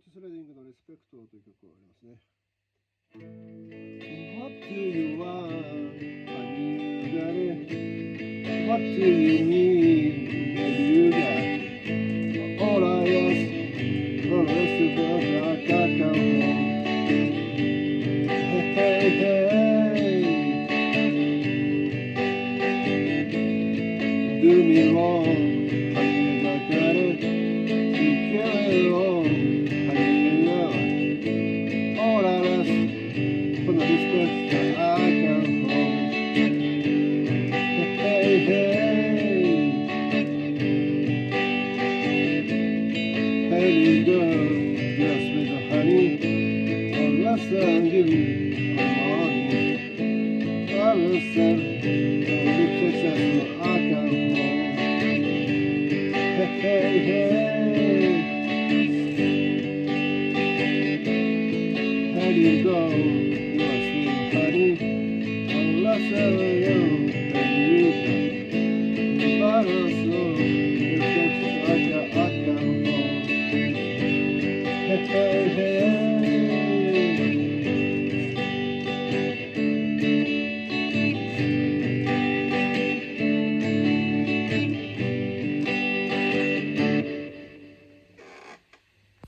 ティス・レディングのレスペクトという曲がありますね。What do you want? Have you got it? What do you need? Have you got it? All I ask for the rest of us, I can't come home. Hey, hey, hey. Do me wrong. Have you got it? You carry on. All I ask for the respect that I come home. Hey, hey, hey, girl, just with the honey, unless I give you money. I listen, the places where I come home. Hey, hey, hey. How do you go? You are sweet honey. Unless I know that you can. But also